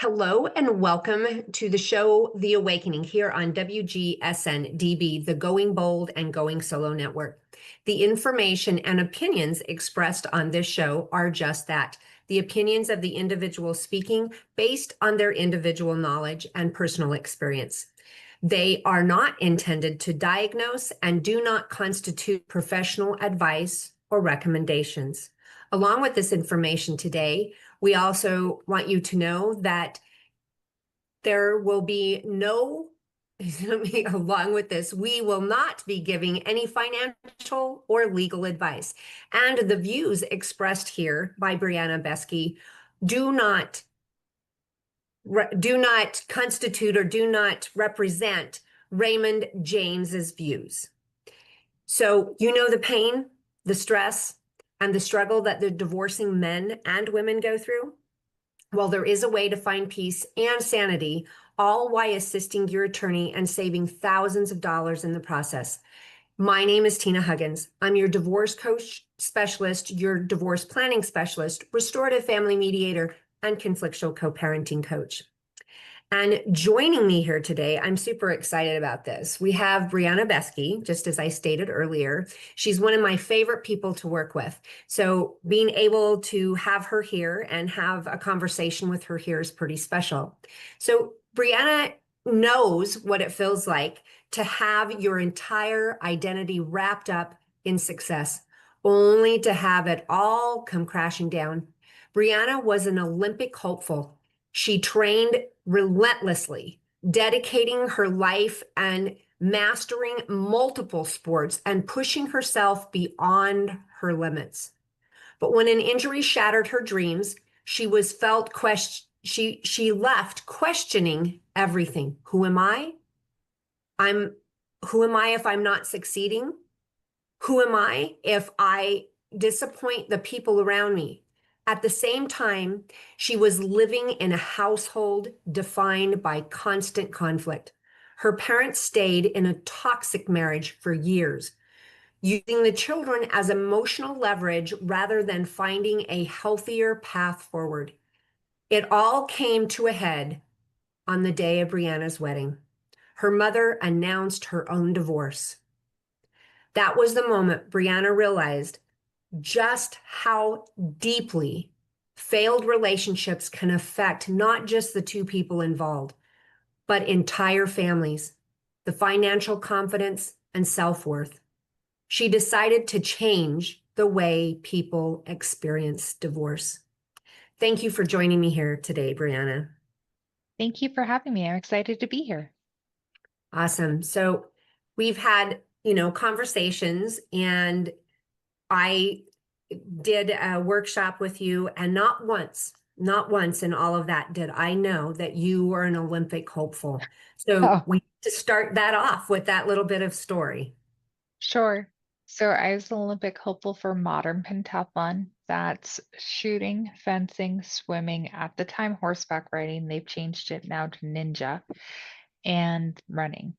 Hello and welcome to the show, The Awakening, here on WGSN-DB, the Going Bold and Going Solo Network. The information and opinions expressed on this show are just that, the opinions of the individual speaking based on their individual knowledge and personal experience. They are not intended to diagnose and do not constitute professional advice or recommendations. Along with this information today, we also want you to know that there will be no, along with this, we will not be giving any financial or legal advice. And the views expressed here by Brianna Beski do not constitute or do not represent Raymond James's views. So you know the pain, the stress, and the struggle that the divorcing men and women go through? Well, there is a way to find peace and sanity, all while assisting your attorney and saving thousands of dollars in the process. My name is Tina Huggins. I'm your divorce coach specialist, your divorce planning specialist, restorative family mediator, and conflictual co-parenting coach. And joining me here today, I'm super excited about this. We have Brianna Beski, just as I stated earlier. She's one of my favorite people to work with. So being able to have her here and have a conversation with her here is pretty special. So Brianna knows what it feels like to have your entire identity wrapped up in success, only to have it all come crashing down. Brianna was an Olympic hopeful. She trained relentlessly, dedicating her life and mastering multiple sports and pushing herself beyond her limits. But when an injury shattered her dreams, she left questioning everything. Who am I? Who am I if I'm not succeeding? Who am I if I disappoint the people around me? At the same time, she was living in a household defined by constant conflict. Her parents stayed in a toxic marriage for years, using the children as emotional leverage rather than finding a healthier path forward. It all came to a head on the day of Brianna's wedding. Her mother announced her own divorce. That was the moment Brianna realized just how deeply failed relationships can affect not just the two people involved, but entire families, the financial confidence and self-worth. She decided to change the way people experience divorce. Thank you for joining me here today, Brianna. Thank you for having me. I'm excited to be here. Awesome. So we've had, conversations, and I did a workshop with you, and not once in all of that did I know that you were an Olympic hopeful. So we need to start that off with that little bit of story. Sure. So I was an Olympic hopeful for modern pentathlon. That's shooting, fencing, swimming, at the time horseback riding. They've changed it now to ninja, and running.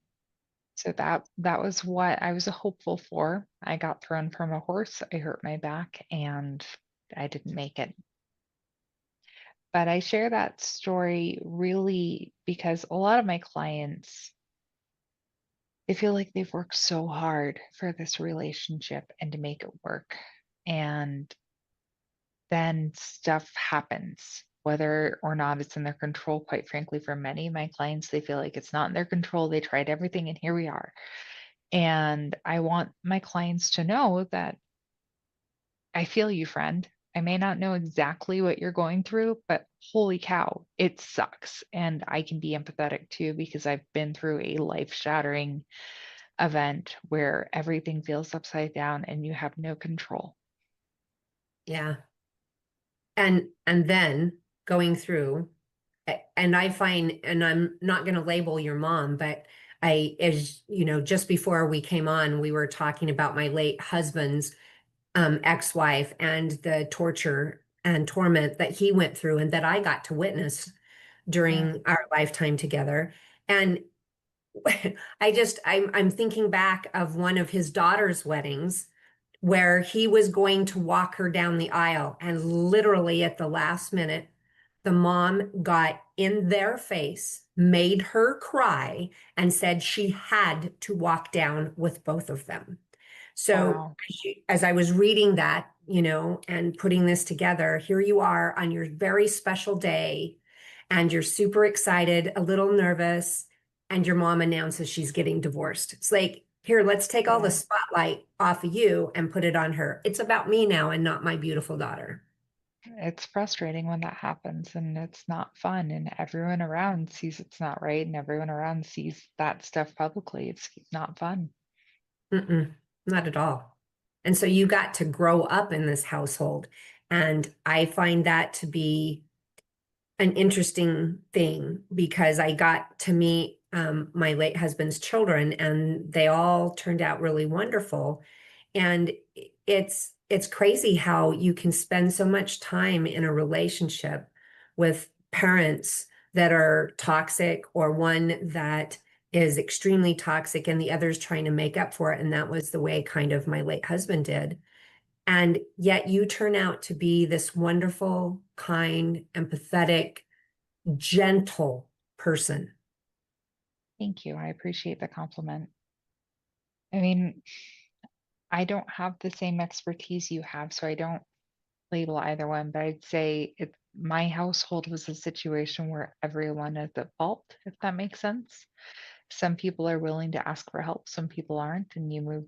So that was what I was a hopeful for. I got thrown from a horse, I hurt my back, and I didn't make it. But I share that story really because a lot of my clients, they feel like they've worked so hard for this relationship and to make it work. And then stuff happens, whether or not it's in their control. Quite frankly, for many of my clients, they feel like it's not in their control. They tried everything and here we are. And I want my clients to know that I feel you, friend. I may not know exactly what you're going through, but holy cow, it sucks. And I can be empathetic too, because I've been through a life-shattering event where everything feels upside down and you have no control. Yeah. And then going through, and I find, and I'm not going to label your mom, but just before we came on, we were talking about my late husband's ex-wife and the torture and torment that he went through and that I got to witness during our lifetime together. And I'm thinking back of one of his daughter's weddings where he was going to walk her down the aisle, and literally at the last minute, the mom got in their face, made her cry, and said she had to walk down with both of them. So Wow. as I was reading that, and putting this together, here you are on your very special day, and you're super excited, a little nervous, and your mom announces she's getting divorced. It's like, here, let's take all the Yeah. spotlight off of you and put it on her. It's about me now and not my beautiful daughter. It's frustrating when that happens and it's not fun, and everyone around sees it's not right, and everyone around sees that stuff publicly. It's not fun. Mm-mm, not at all. And so you got to grow up in this household. And I find that to be an interesting thing because I got to meet my late husband's children, and they all turned out really wonderful. And it's crazy how you can spend so much time in a relationship with parents that are toxic, or one that is extremely toxic and the other's trying to make up for it. And that was the way kind of my late husband did. And yet you turn out to be this wonderful, kind, empathetic, gentle person. Thank you. I appreciate the compliment. I mean, I don't have the same expertise you have, so I don't label either one, but I'd say my household was a situation where everyone is at fault, if that makes sense. Some people are willing to ask for help, some people aren't, and you move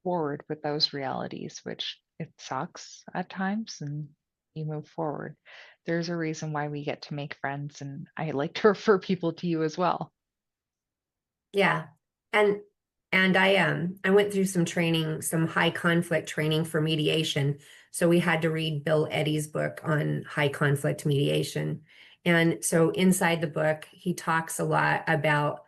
forward with those realities, which it sucks at times, and you move forward. There's a reason why we get to make friends, and I like to refer people to you as well. Yeah. And I went through some training, some high conflict training for mediation. So we had to read Bill Eddy's book on high conflict mediation. And so inside the book, he talks a lot about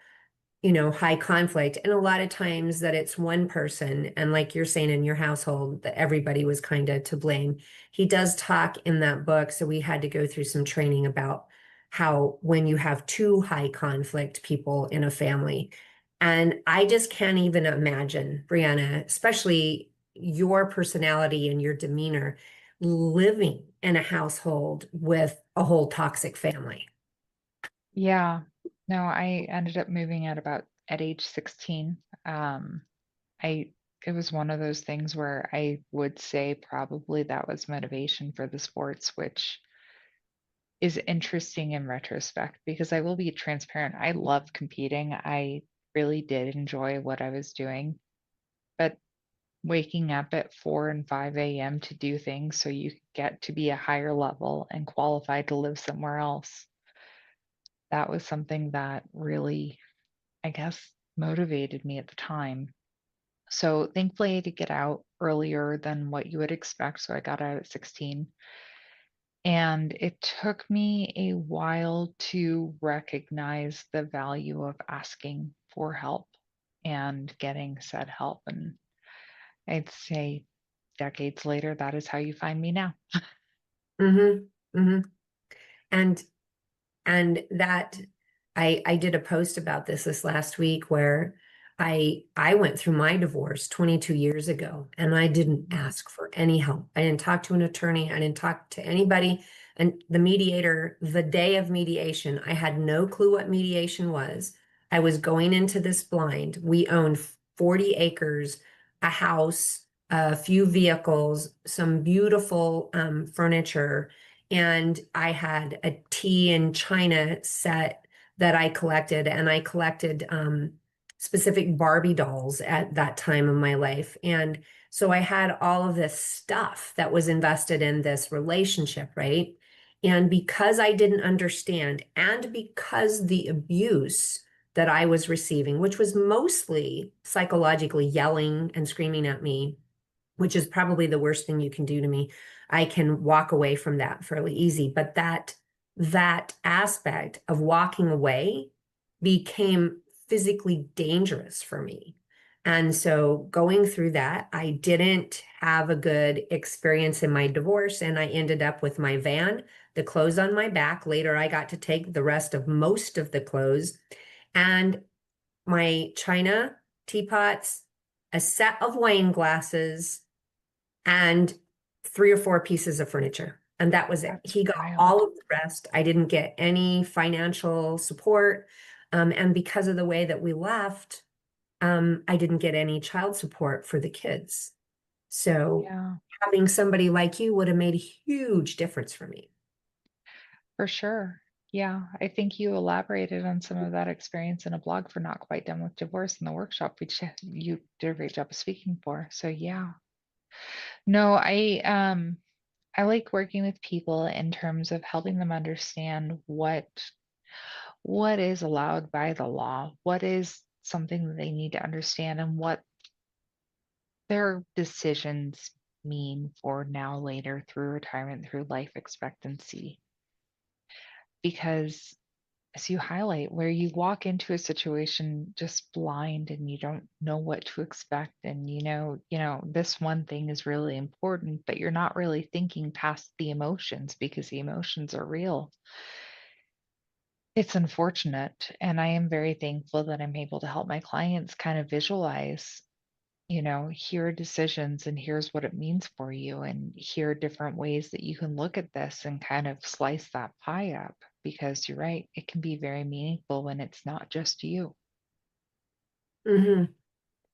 high conflict, and a lot of times that it's one person. And like you're saying in your household, that everybody was kind of to blame. He does talk in that book. So we had to go through some training about how when you have two high conflict people in a family. And I just can't even imagine, Brianna, especially your personality and your demeanor, living in a household with a whole toxic family. Yeah. No, I ended up moving at age 16. I it was one of those things where I would say probably that was motivation for the sports, which is interesting in retrospect because I will be transparent. I love competing. I really did enjoy what I was doing, but waking up at 4 and 5 a.m. to do things so you could get to be a higher level and qualified to live somewhere else, that was something that really, I guess, motivated me at the time. So thankfully, I had to get out earlier than what you would expect. So I got out at 16. And it took me a while to recognize the value of asking for help and getting said help. And I'd say decades later, that is how you find me now. Mm-hmm. Mm-hmm. And that I did a post about this last week where I went through my divorce 22 years ago, and I didn't ask for any help. I didn't talk to an attorney. I didn't talk to anybody. And the mediator, the day of mediation, I had no clue what mediation was. I was going into this blind. We owned 40 acres, a house, a few vehicles, some beautiful furniture, and I had a tea and china set that I collected, and I collected specific Barbie dolls at that time of my life. And so I had all of this stuff that was invested in this relationship, right? And because I didn't understand, and because the abuse that I was receiving, which was mostly psychologically yelling and screaming at me, which is probably the worst thing you can do to me, I can walk away from that fairly easy. But that aspect of walking away became physically dangerous for me. And so going through that, I didn't have a good experience in my divorce, and I ended up with my van, the clothes on my back. Later, I got to take the rest of most of the clothes, and my china, teapots, a set of wine glasses, and 3 or 4 pieces of furniture. And that was it. That's He got wild. all of the rest. I didn't get any financial support. And because of the way that we left, I didn't get any child support for the kids. So Yeah, having somebody like you would have made a huge difference for me. for sure. Yeah, I think you elaborated on some of that experience in a blog for Not Quite Done with Divorce in the workshop, which you did a great job of speaking for. So yeah. No, I like working with people in terms of helping them understand what is allowed by the law, what is something that they need to understand, and what their decisions mean for now, later, through retirement, through life expectancy. Because as you highlight, where you walk into a situation just blind and you don't know what to expect, and this one thing is really important, but you're not really thinking past the emotions because the emotions are real. It's unfortunate, and I am very thankful that I'm able to help my clients kind of visualize, here are decisions and here's what it means for you, and here are different ways that you can look at this and kind of slice that pie up, because you're right, it can be very meaningful when it's not just you. Hmm.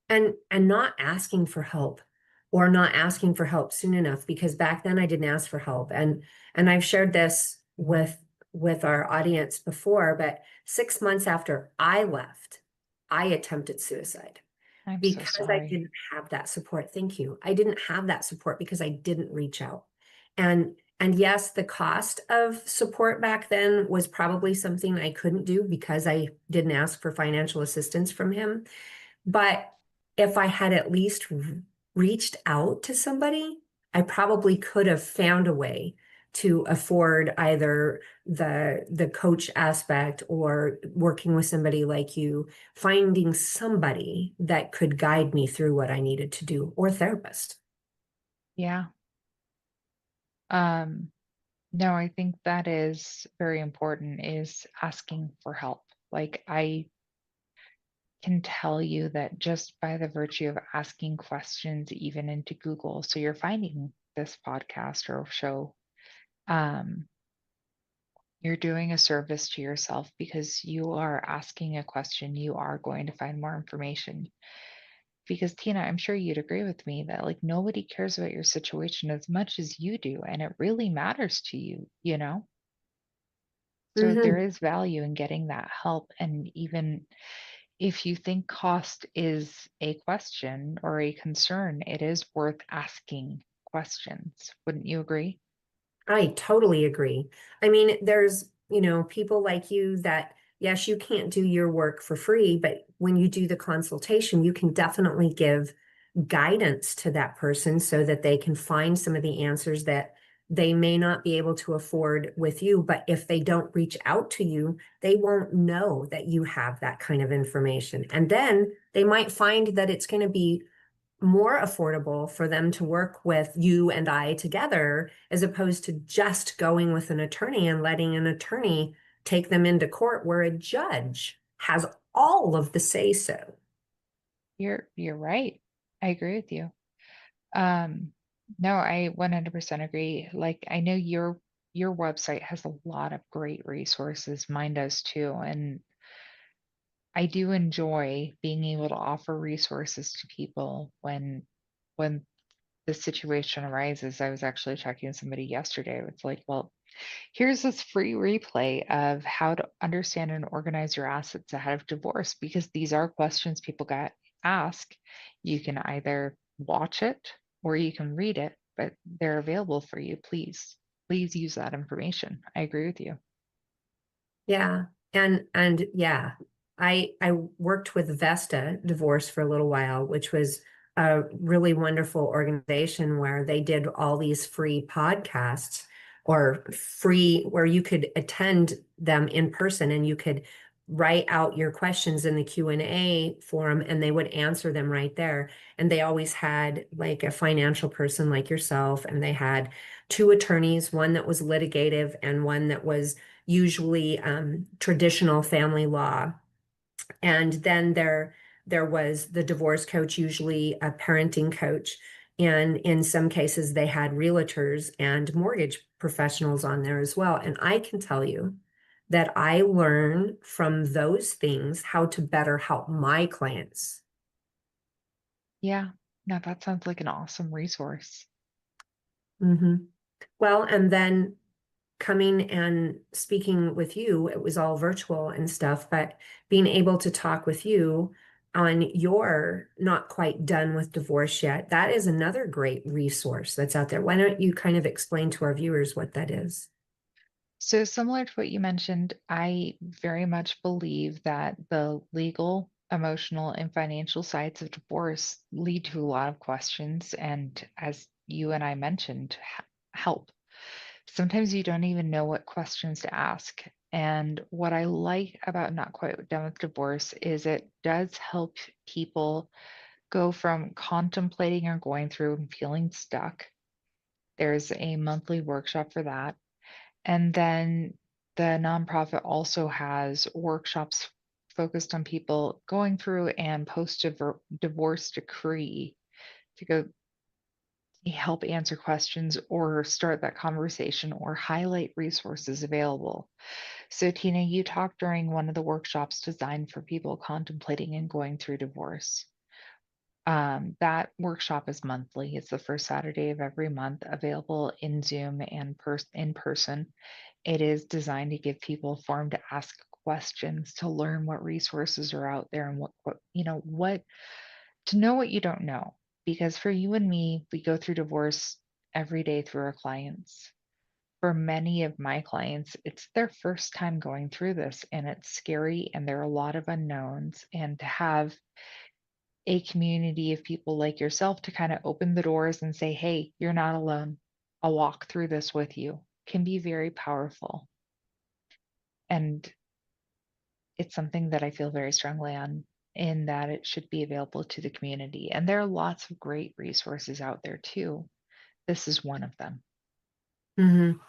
And not asking for help, or not asking for help soon enough, because back then I didn't ask for help. And I've shared this with our audience before, but 6 months after I left, I attempted suicide I'm so because I sorry. didn't have that support. Thank you. I didn't have that support because I didn't reach out. And yes, the cost of support back then was probably something I couldn't do because I didn't ask for financial assistance from him. But if I had at least reached out to somebody, I probably could have found a way to afford either the coach aspect, or working with somebody like you, finding somebody that could guide me through what I needed to do, or therapist. Yeah. um no, I think that is very important, is asking for help. Like, I can tell you that just by the virtue of asking questions, even into Google, so you're finding this podcast or show, um, you're doing a service to yourself, because you are asking a question, you are going to find more information. Because Tina, I'm sure you'd agree with me that, like, nobody cares about your situation as much as you do, and it really matters to you. So there Hmm. is value in getting that help. And even if you think cost is a question or a concern, it is worth asking questions. Wouldn't you agree? I totally agree. I mean, there's, people like you that, yes, you can't do your work for free, but when you do the consultation, you can definitely give guidance to that person so that they can find some of the answers that they may not be able to afford with you. But if they don't reach out to you, they won't know that you have that kind of information. And then they might find that it's going to be more affordable for them to work with you and I together, as opposed to just going with an attorney and letting an attorney take them into court where a judge has all of the say so. You're right. I agree with you. Um, no, I 100% agree. Like, I know your website has a lot of great resources. Mine does too. And I do enjoy being able to offer resources to people when the situation arises. I was actually talking to somebody yesterday. It's like, well, here's this free replay of how to understand and organize your assets ahead of divorce, because these are questions people got asked. You can either watch it or you can read it, but they're available for you. Please use that information. I agree with you. Yeah. And yeah, I worked with Vesta Divorce for a little while, which was a really wonderful organization where they did all these free podcasts, or free, where you could attend them in person and you could write out your questions in the Q&A forum and they would answer them right there. And they always had like a financial person like yourself, and they had two attorneys, one that was litigative and one that was usually traditional family law. And then there was the divorce coach, usually a parenting coach. And in some cases, they had realtors and mortgage professionals on there as well. And I can tell you that I learn from those things how to better help my clients. Yeah. No, that sounds like an awesome resource. Mhm. Well, and then coming and speaking with you, it was all virtual and stuff, but being able to talk with you on your not quite done with divorce yet, that is another great resource that's out there. Why don't you kind of explain to our viewers what that is? So, similar to what you mentioned, I very much believe that the legal, emotional, and financial sides of divorce lead to a lot of questions. And as you and I mentioned, help. Sometimes you don't even know what questions to ask. And what I like about Not Quite Done with Divorce is it does help people go from contemplating or going through and feeling stuck. There's a monthly workshop for that. And then the nonprofit also has workshops focused on people going through and post divorce decree to go help answer questions or start that conversation or highlight resources available. So, Tina, you talked during one of the workshops designed for people contemplating and going through divorce. That workshop is monthly. It's the first Saturday of every month, available in Zoom and in person. It is designed to give people a forum to ask questions, to learn what resources are out there and what to know what you don't know. Because for you and me, we go through divorce every day through our clients. For many of my clients, it's their first time going through this and it's scary and there are a lot of unknowns. And to have a community of people like yourself to kind of open the doors and say, hey, you're not alone. I'll walk through this with you can be very powerful. And it's something that I feel very strongly on in that it should be available to the community. And there are lots of great resources out there too. This is one of them. Mhm.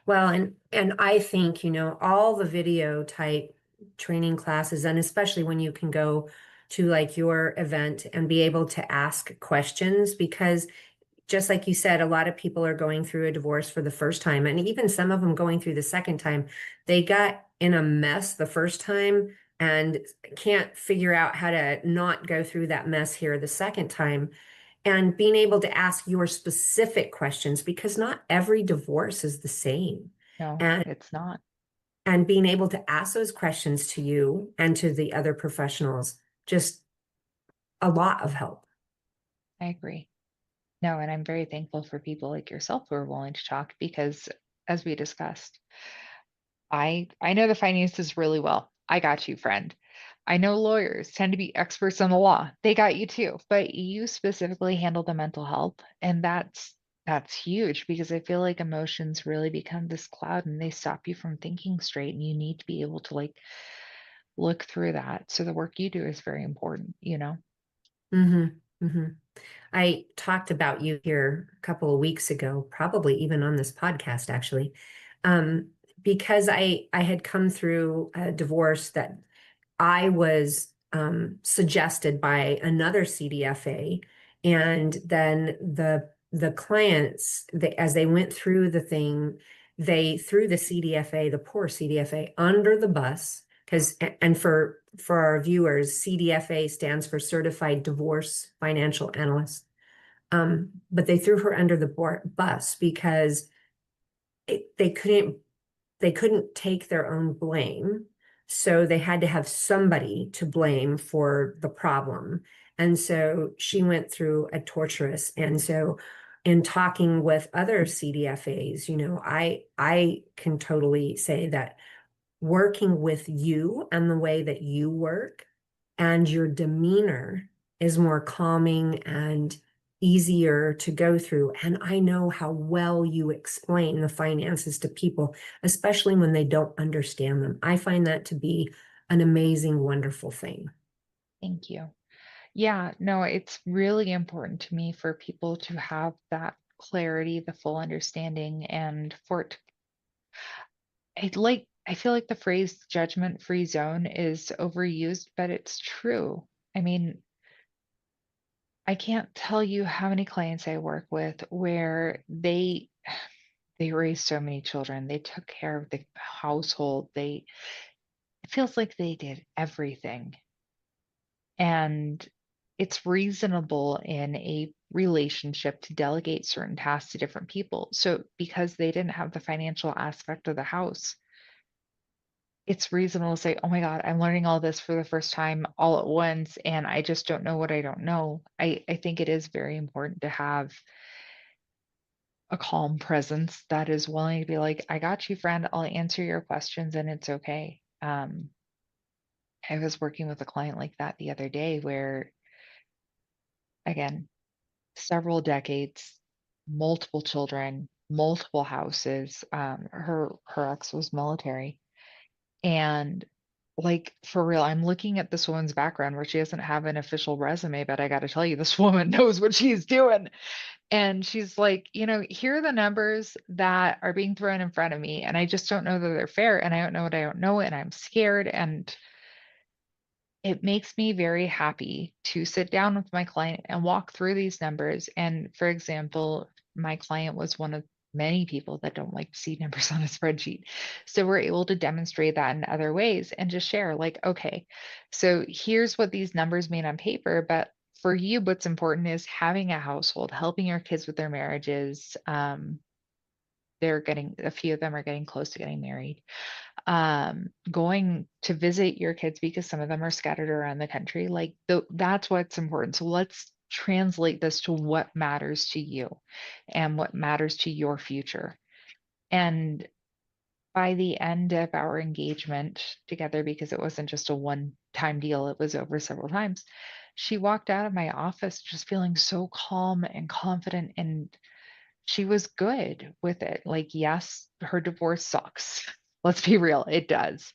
Well, and I think, all the video type training classes, and especially when you can go to like your event and be able to ask questions, because just like you said, a lot of people are going through a divorce for the first time, and even some of them going through the second time. They got in a mess the first time and can't figure out how to not go through that mess here the second time. And being able to ask your specific questions, because not every divorce is the same. No, And it's not. and being able to ask those questions to you and to the other professionals, just a lot of help. I agree. No, and I'm very thankful for people like yourself who are willing to talk because as we discussed, I know the finances really well. I got you, friend. I know lawyers tend to be experts on the law. They got you too. But you specifically handle the mental health, and that's huge because I feel like emotions really become this cloud and they stop you from thinking straight and you need to be able to like look through that. So the work you do is very important, you know? Hmm. Hmm. I talked about you here a couple of weeks ago, probably even on this podcast, actually, um, because I had come through a divorce that I was suggested by another CDFA, and then the clients, as they went through the thing, they threw the CDFA, the poor CDFA, under the bus. Because and for our viewers, CDFA stands for Certified Divorce Financial Analyst. But they threw her under the bus because they couldn't take their own blame. So they had to have somebody to blame for the problem. And so she went through a torturous. And so in talking with other CDFAs, I can totally say that working with you and the way that you work and your demeanor is more calming and easier to go through. And I know how well you explain the finances to people, especially when they don't understand them. I find that to be an amazing, wonderful thing. Thank you. Yeah, no, it's really important to me for people to have that clarity, the full understanding, and for it I feel like the phrase judgment free zone is overused, but it's true. I mean, I can't tell you how many clients I work with where they raised so many children. They took care of the household. It feels like they did everything. And it's reasonable in a relationship to delegate certain tasks to different people. So because they didn't have the financial aspect of the house, it's reasonable to say, oh my God, I'm learning all this for the first time all at once, and I just don't know what I don't know. I think it is very important to have a calm presence that is willing to be like, I got you, friend. I'll answer your questions and it's okay. I was working with a client like that the other day where, again, several decades, multiple children, multiple houses. Her ex was military. And like for real, I'm looking at this woman's background where she doesn't have an official resume, but I got to tell you, this woman knows what she's doing. And she's like, here are the numbers that are being thrown in front of me, and I just don't know that they're fair, and I don't know what I don't know, and I'm scared. And it makes me very happy to sit down with my client and walk through these numbers. And for example, my client was one of many people that don't like to see numbers on a spreadsheet. So we're able to demonstrate that in other ways and just share, like, okay, so here's what these numbers mean on paper. But for you, what's important is having a household, helping your kids with their marriages. A few of them are getting close to getting married, going to visit your kids because some of them are scattered around the country. Like that's what's important. So let's translate this to what matters to you and what matters to your future. And by the end of our engagement together, because it wasn't just a one time deal, it was over several times, she walked out of my office just feeling so calm and confident, and she was good with it. Like, yes, her divorce sucks. Let's be real, it does.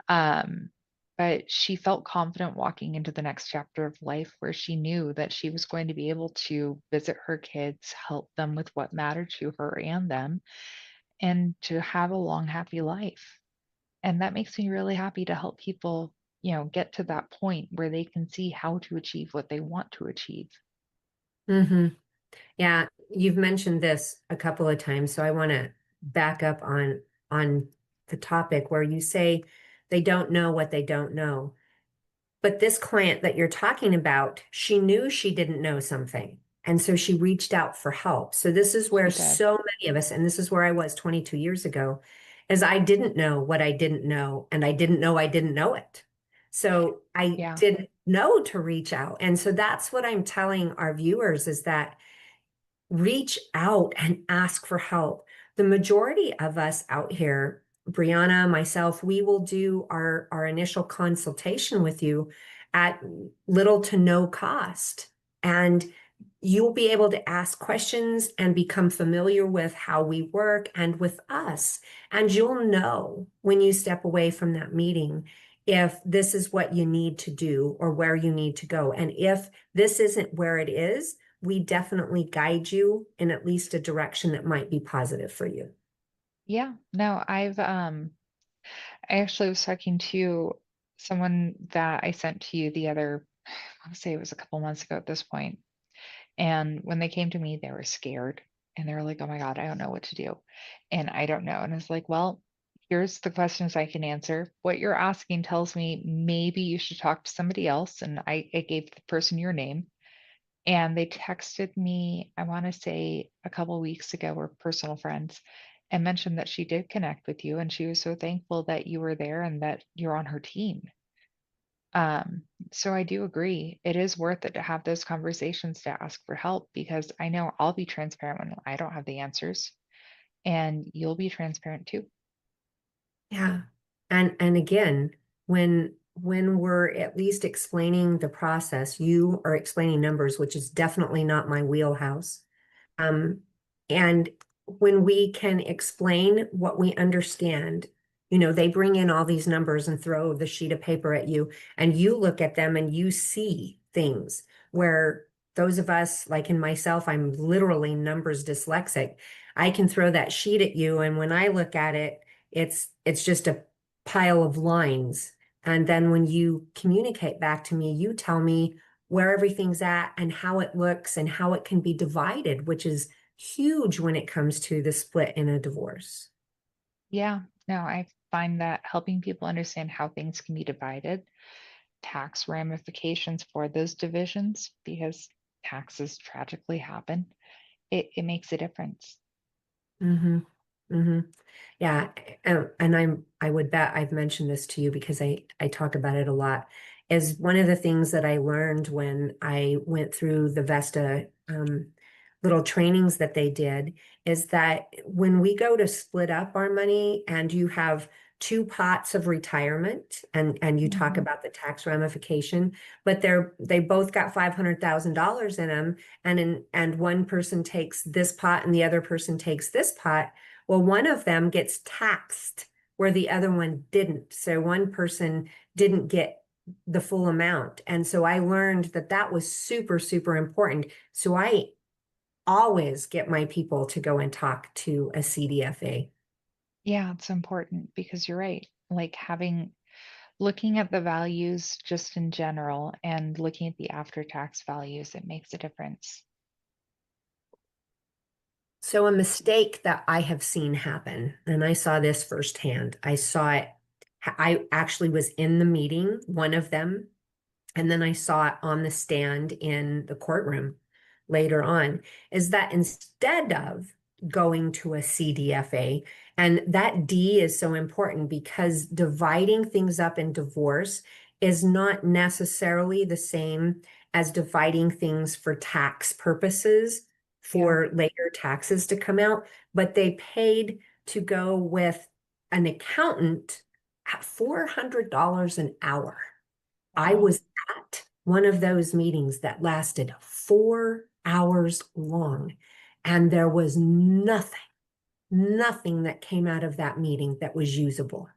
Um, but she felt confident walking into the next chapter of life where she knew that she was going to be able to visit her kids, help them with what mattered to her and them, and to have a long, happy life. And that makes me really happy to help people, get to that point where they can see how to achieve what they want to achieve. Hmm. Yeah, you've mentioned this a couple of times, so I want to back up on the topic where you say they don't know what they don't know. But this client that you're talking about, she knew she didn't know something. And so she reached out for help. So this is where She did. so many of us, and this is where I was 22 years ago, is I didn't know what I didn't know, and I didn't know I didn't know it. So I Yeah. didn't know to reach out. And so that's what I'm telling our viewers is that reach out and ask for help. The majority of us out here, Brianna, myself, we will do our initial consultation with you at little to no cost. And you'll be able to ask questions and become familiar with how we work and with us. And you'll know when you step away from that meeting if this is what you need to do or where you need to go. And if this isn't where it is, we definitely guide you in at least a direction that might be positive for you. Yeah. No, I actually was talking to someone that I sent to you I would say it was a couple months ago at this point. And when they came to me, they were scared and they were like, oh my God, I don't know what to do. And I don't know. And it's like, well, here's the questions I can answer. What you're asking tells me maybe you should talk to somebody else. And I gave the person your name. And they texted me, I want to say a couple weeks ago, we're personal friends, and mentioned that she did connect with you and she was so thankful that you were there and that you're on her team. So I do agree. It is worth it to have those conversations to ask for help because I know I'll be transparent when I don't have the answers and you'll be transparent too. Yeah. And again, when we're at least explaining the process, you are explaining numbers, which is definitely not my wheelhouse. Um, and when we can explain what we understand, they bring in all these numbers and throw the sheet of paper at you, and you look at them and you see things where those of us, like in myself, I'm literally numbers dyslexic. I can throw that sheet at you, and when I look at it, it's just a pile of lines. And then when you communicate back to me, you tell me where everything's at and how it looks and how it can be divided, which is huge when it comes to the split in a divorce. Yeah, no, I find that helping people understand how things can be divided, tax ramifications for those divisions, because taxes tragically happen, it makes a difference. Mm-hmm. Mm-hmm. Yeah. And I would bet I've mentioned this to you because I talk about it a lot, is one of the things that I learned when I went through the Vesta little trainings that they did is that when we go to split up our money and you have two pots of retirement and you talk Mhm. about the tax ramification, but they both got $500,000 in them, and one person takes this pot and the other person takes this pot. Well, one of them gets taxed where the other one didn't. So one person didn't get the full amount. And so I learned that that was super, super important. So I always get my people to go and talk to a CDFA. Yeah, it's important because you're right. Like looking at the values just in general and looking at the after tax values, it makes a difference. So a mistake that I have seen happen, and I saw this firsthand. I saw it. I actually was in the meeting, one of them, and then I saw it on the stand in the courtroom later on, is that instead of going to a CDFA, and that D is so important because dividing things up in divorce is not necessarily the same as dividing things for tax purposes Yeah. for later taxes to come out, but they paid to go with an accountant at $400 an hour. I Wow. was at one of those meetings that lasted 4 hours long, and there was nothing that came out of that meeting that was usable.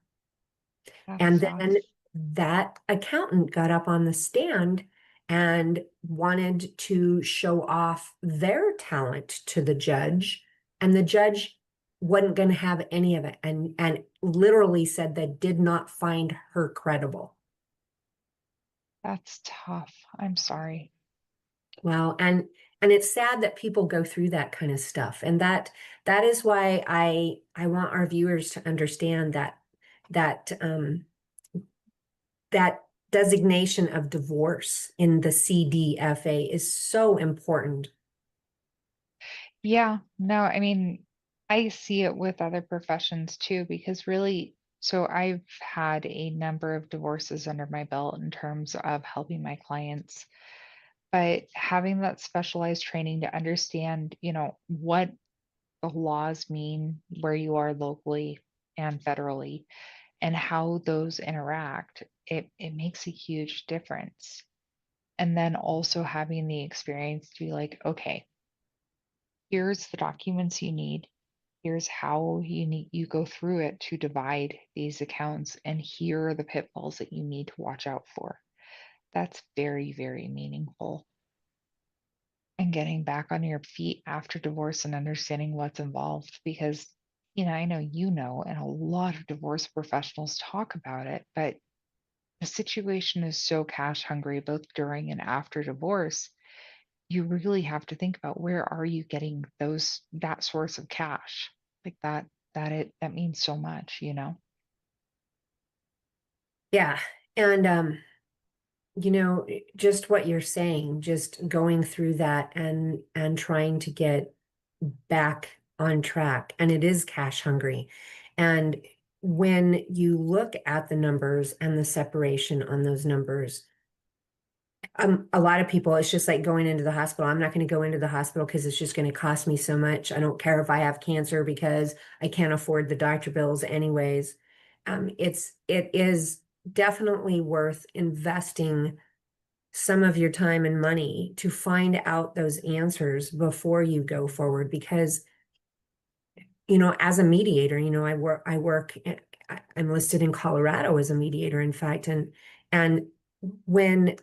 That And then sucks. that accountant got up on the stand and wanted to show off their talent to the judge, and the judge wasn't going to have any of it, and literally said that did not find her credible. That's tough. I'm sorry. Well, and it's sad that people go through that kind of stuff. And that is why I want our viewers to understand that that designation of divorce in the CDFA is so important. Yeah, no, I mean, I see it with other professions too, because really, so I've had a number of divorces under my belt in terms of helping my clients, but having that specialized training to understand, what the laws mean where you are locally and federally and how those interact, it makes a huge difference. And then also having the experience to be like, okay, here's the documents you need. Here's how you go through it to divide these accounts, and here are the pitfalls that you need to watch out for. That's very, very meaningful. And getting back on your feet after divorce and understanding what's involved because I know and a lot of divorce professionals talk about it, but the situation is so cash hungry both during and after divorce. You really have to think about where are you getting that source of cash, like that means so much. Yeah. And just what you're saying, just going through that and trying to get back on track. And it is cash hungry. And when you look at the numbers and the separation on those numbers, a lot of people, it's just like going into the hospital. I'm not going to go into the hospital because it's just going to cost me so much. I don't care if I have cancer because I can't afford the doctor bills anyways. It is definitely worth investing some of your time and money to find out those answers before you go forward because as a mediator, I'm listed in Colorado as a mediator, in fact, and when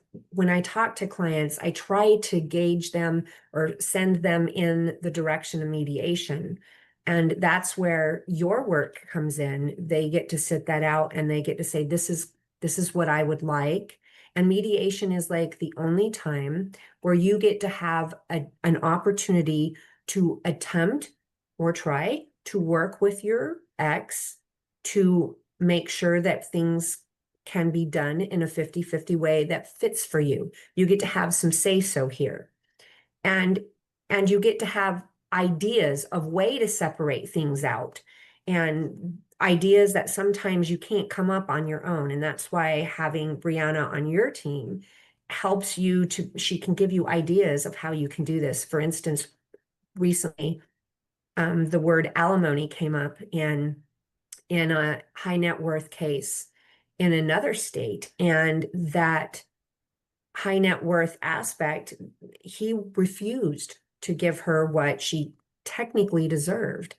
I talk to clients, I try to gauge them or send them in the direction of mediation. And that's where your work comes in. They get to sit that out and they get to say, this is what I would like. And mediation is like the only time where you get to have an opportunity to attempt or try to work with your ex to make sure that things can be done in a 50-50 way that fits for you. You get to have some say-so here. And you get to have ideas of way to separate things out and ideas that sometimes you can't come up on your own. And that's why having Brianna on your team helps you to, she can give you ideas of how you can do this. For instance, recently, the word alimony came up in a high net worth case in another state, and that high net worth aspect, he refused to give her what she technically deserved.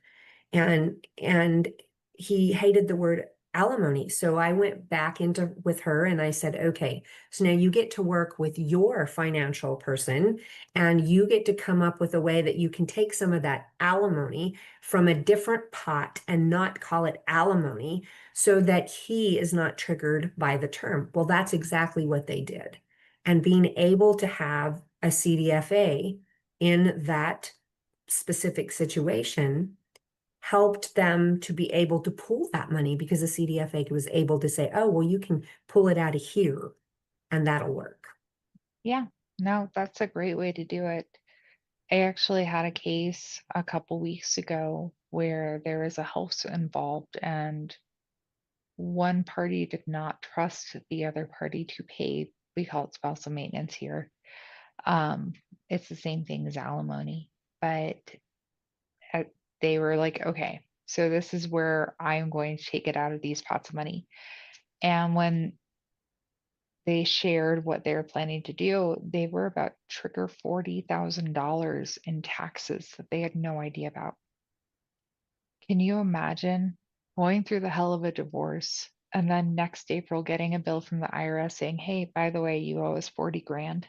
And he hated the word alimony. So I went back into with her and I said, okay, so now you get to work with your financial person and you get to come up with a way that you can take some of that alimony from a different pot and not call it alimony so that he is not triggered by the term. Well, that's exactly what they did. And being able to have a CDFA in that specific situation helped them to be able to pull that money because the CDFA was able to say, oh, well, you can pull it out of here and that'll work. Yeah, no, that's a great way to do it. I actually had a case a couple weeks ago where there was a house involved and one party did not trust the other party to pay. We call it spousal maintenance here. Um, it's the same thing as alimony, but uh, they were like, okay, so this is where I'm going to take it out of these pots of money. And when they shared what they were planning to do, they were about to trigger $40,000 in taxes that they had no idea about. Can you imagine going through the hell of a divorce and then next April getting a bill from the IRS saying, hey, by the way, you owe us 40 grand?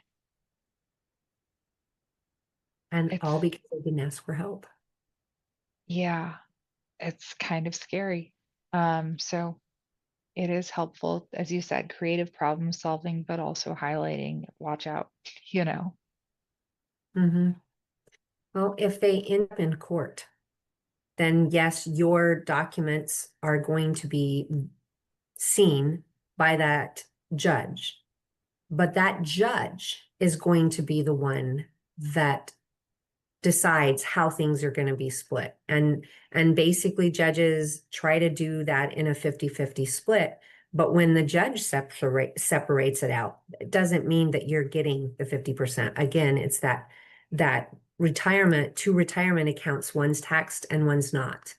And It's, all because they didn't ask for help. yeah, it's kind of scary. So it is helpful, as you said, creative problem solving, but also highlighting, watch out, you know. Mm-hmm. Well, if they end up in court, then yes, your documents are going to be seen by that judge. But that judge is going to be the one that decides how things are going to be split. And basically judges try to do that in a 50-50 split. But when the judge separates it out, it doesn't mean that you're getting the 50%. Again, it's that retirement, two retirement accounts, one's taxed and one's not.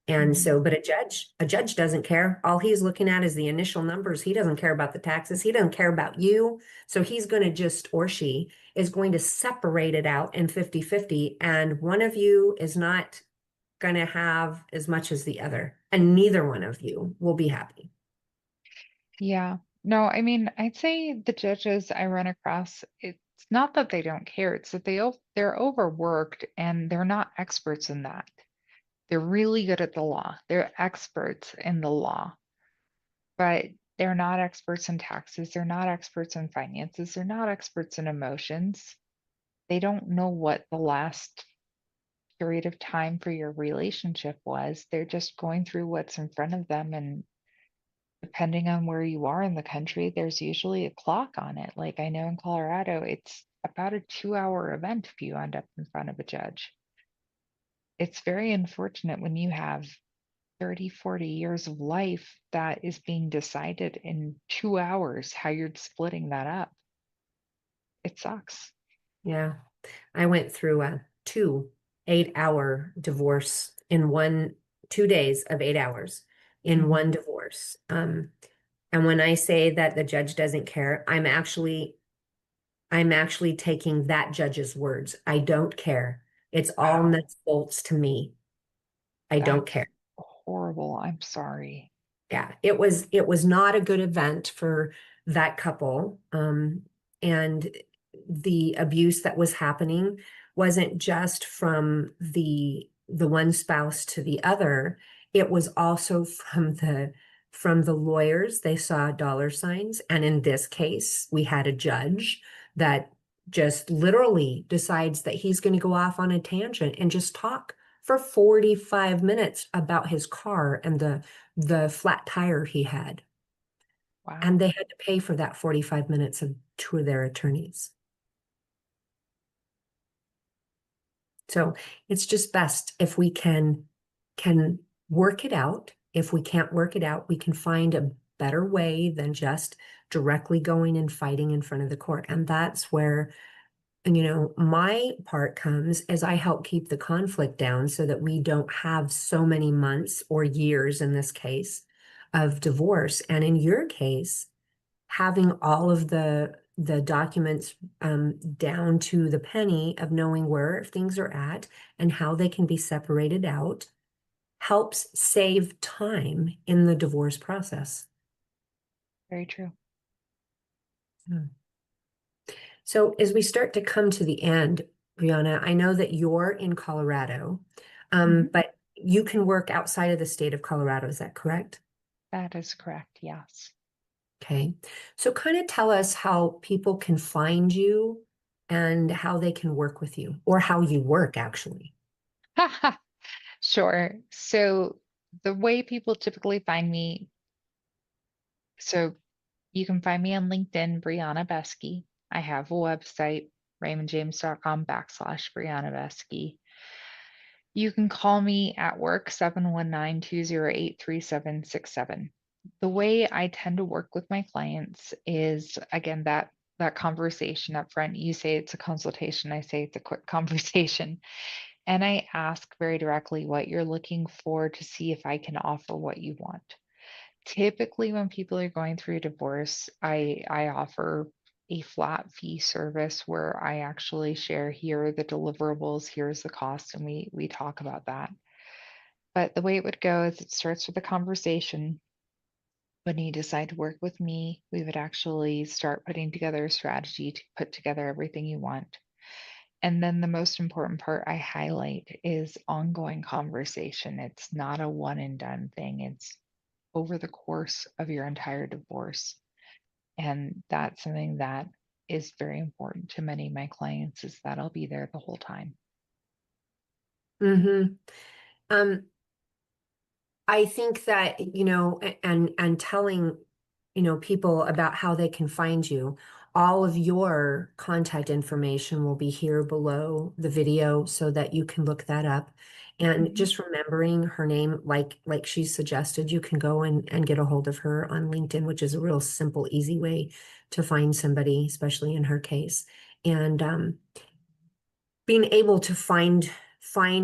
And Mhm. so, but a judge doesn't care. All he's looking at is the initial numbers. He doesn't care about the taxes. He doesn't care about you. So he's going to just, or she is going to separate it out in 50-50. And one of you is not going to have as much as the other. And neither one of you will be happy. Yeah. No, I mean, I'd say the judges I run across, it's not that they don't care, it's that they're overworked and they're not experts in that. They're really good at the law. They're experts in the law, but they're not experts in taxes. They're not experts in finances. They're not experts in emotions. They don't know what the last period of time for your relationship was. They're just going through what's in front of them. And depending on where you are in the country, there's usually a clock on it. Like I know in Colorado, it's about a 2-hour event if you end up in front of a judge. It's very unfortunate when you have 30, 40 years of life that is being decided in 2 hours, how you're splitting that up. It sucks. Yeah. I went through a 2 8-hour divorce in 2 days of 8 hours in Mhm. one divorce. And when I say that the judge doesn't care, I'm actually taking that judge's words. I don't care. It's all Wow, nuts bolts to me. I don't that's care. horrible. I'm sorry. Yeah, it was not a good event for that couple. And the abuse that was happening wasn't just from the one spouse to the other. It was also from From the lawyers, they saw dollar signs. And in this case, we had a judge that just literally decides that he's going to go off on a tangent and just talk for 45 minutes about his car and the flat tire he had. And Wow. they had to pay for that 45 minutes of two of their attorneys. So it's just best if we can work it out. If we can't work it out, we can find a better way than just directly going and fighting in front of the court. And that's where, my part comes as I help keep the conflict down so that we don't have so many months or years in this case of divorce. And in your case, having all of the documents down to the penny of knowing where things are at and how they can be separated out helps save time in the divorce process. Very true. So as we start to come to the end, Brianna, I know that you're in Colorado, but you can work outside of the state of Colorado. Is that correct? That is correct. Yes. Okay. So kind of tell us how people can find you and how they can work with you or how you work actually. Sure. So the way people typically find me, so you can find me on LinkedIn, Brianna Beski. I have a website, raymondjames.com/Brianna Beski. You can call me at work, 719-208-3767. The way I tend to work with my clients is, again, that conversation up front. You say it's a consultation, I say it's a quick conversation. And I ask very directly what you're looking for to see if I can offer what you want. Typically, when people are going through a divorce, I offer a flat fee service where I actually share, here are the deliverables, here's the cost, and we talk about that. But the way it would go is it starts with a conversation. When you decide to work with me, we would actually start putting together a strategy to put together everything you want. And then the most important part I highlight is ongoing conversation. It's not a one and done thing. It's over the course of your entire divorce. And that's something that is very important to many of my clients, is that I'll be there the whole time. Mm-hmm. I think that, and telling, people about how they can find you, all of your contact information will be here below the video so that you can look that up. And just remembering her name, like she suggested, you can go and get a hold of her on LinkedIn, which is a real simple, easy way to find somebody, especially in her case. And being able to find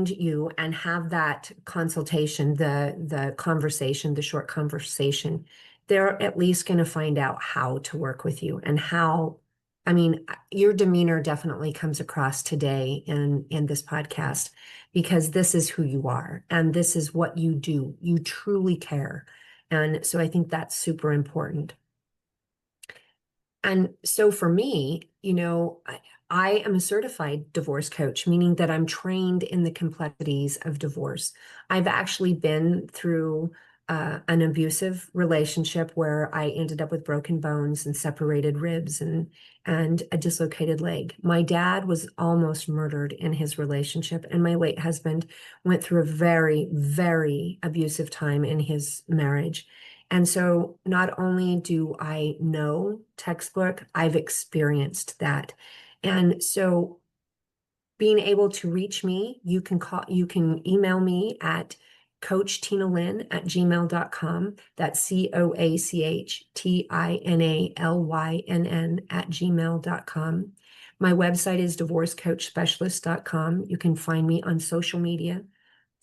you and have that consultation, the conversation, the short conversation, they're at least going to find out how to work with you and how. I mean, your demeanor definitely comes across today in this podcast because this is who you are and this is what you do. You truly care. And so I think that's super important. And so for me, I am a certified divorce coach, meaning that I'm trained in the complexities of divorce. I've actually been through an abusive relationship where I ended up with broken bones and separated ribs and a dislocated leg. My dad was almost murdered in his relationship, and my late husband went through a very, very abusive time in his marriage. And so not only do I know textbook, I've experienced that. And so being able to reach me, you can email me at coachtinalynn@gmail.com. That's CoachTinalynn@gmail.com. My website is divorcecoachspecialist.com. You can find me on social media.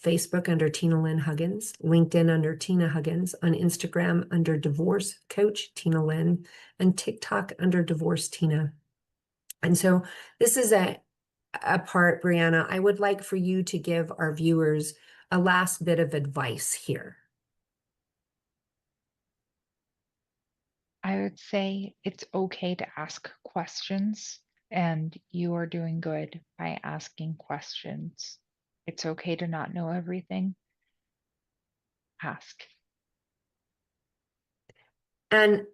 Facebook under Tina Lynn Huggins, LinkedIn under Tina Huggins, on Instagram under Divorce Coach Tina Lynn, and TikTok under Divorce Tina. And so this is a part, Brianna, I would like for you to give our viewers a last bit of advice here. I would say it's okay to ask questions, and you are doing good by asking questions. It's okay to not know everything. Ask. And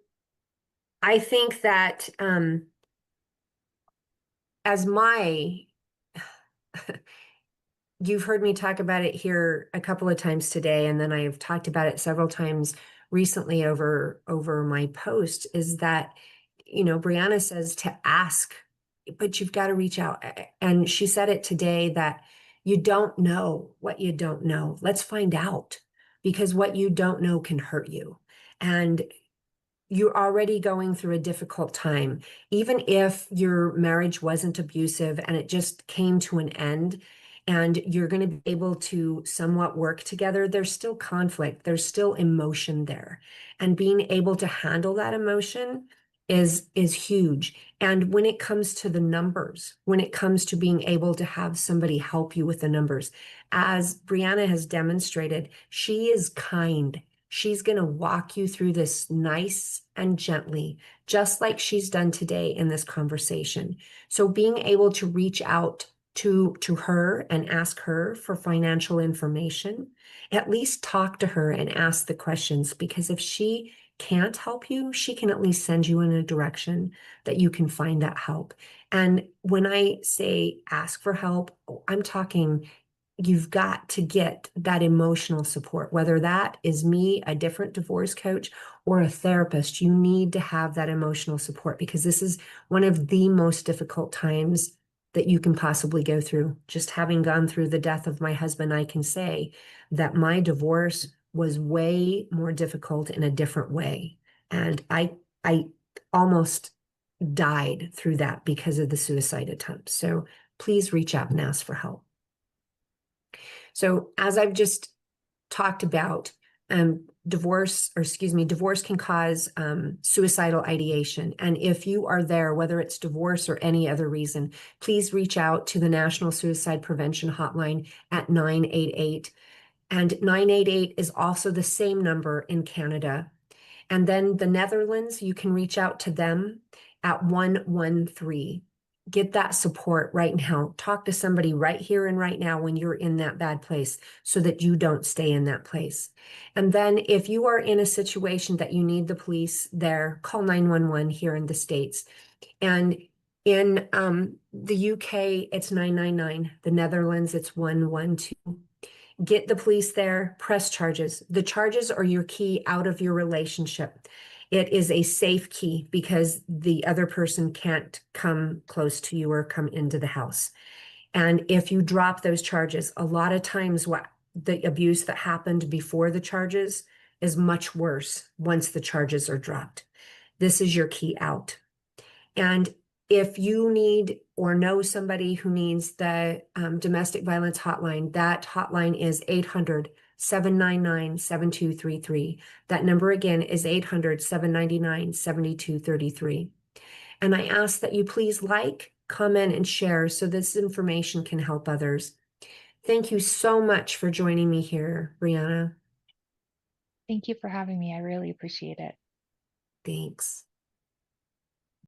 I think that as my, you've heard me talk about it here a couple of times today, and then I've talked about it several times recently over my post, is that, Brianna says to ask, but you've got to reach out. And she said it today that you don't know what you don't know. Let's find out, because what you don't know can hurt you. And you're already going through a difficult time. Even if your marriage wasn't abusive and it just came to an end and you're going to be able to somewhat work together, there's still conflict, there's still emotion there. And being able to handle that emotion is huge. And when it comes to the numbers, when it comes to being able to have somebody help you with the numbers, as Brianna has demonstrated, she is kind. She's going to walk you through this nice and gently, just like she's done today in this conversation. So being able to reach out to her and ask her for financial information, at least talk to her and ask the questions, because if she can't help you, she can at least send you in a direction that you can find that help. And when I say ask for help, I'm talking you've got to get that emotional support, whether that is me, a different divorce coach, or a therapist. You need to have that emotional support, because this is one of the most difficult times that you can possibly go through. Just having gone through the death of my husband, I can say that my divorce was way more difficult in a different way. And I almost died through that because of the suicide attempt. So please reach out and ask for help. So as I've just talked about, divorce can cause suicidal ideation. And if you are there, whether it's divorce or any other reason, please reach out to the National Suicide Prevention Hotline at 988. And 988 is also the same number in Canada. And then the Netherlands, you can reach out to them at 113. Get that support right now. Talk to somebody right here and right now when you're in that bad place, so that you don't stay in that place. And then if you are in a situation that you need the police there, call 911 here in the States. And in the UK, it's 999. The Netherlands, it's 112. Get the police there, press charges. The charges are your key out of your relationship. It is a safe key because the other person can't come close to you or come into the house. And if you drop those charges, a lot of times what the abuse that happened before the charges is much worse once the charges are dropped. This is your key out. And if you need or know somebody who needs the domestic violence hotline, that hotline is 800-799-7233. That number again is 800-799-7233. And I ask that you please like, comment, and share so this information can help others. Thank you so much for joining me here, Brianna. Thank you for having me. I really appreciate it. Thanks.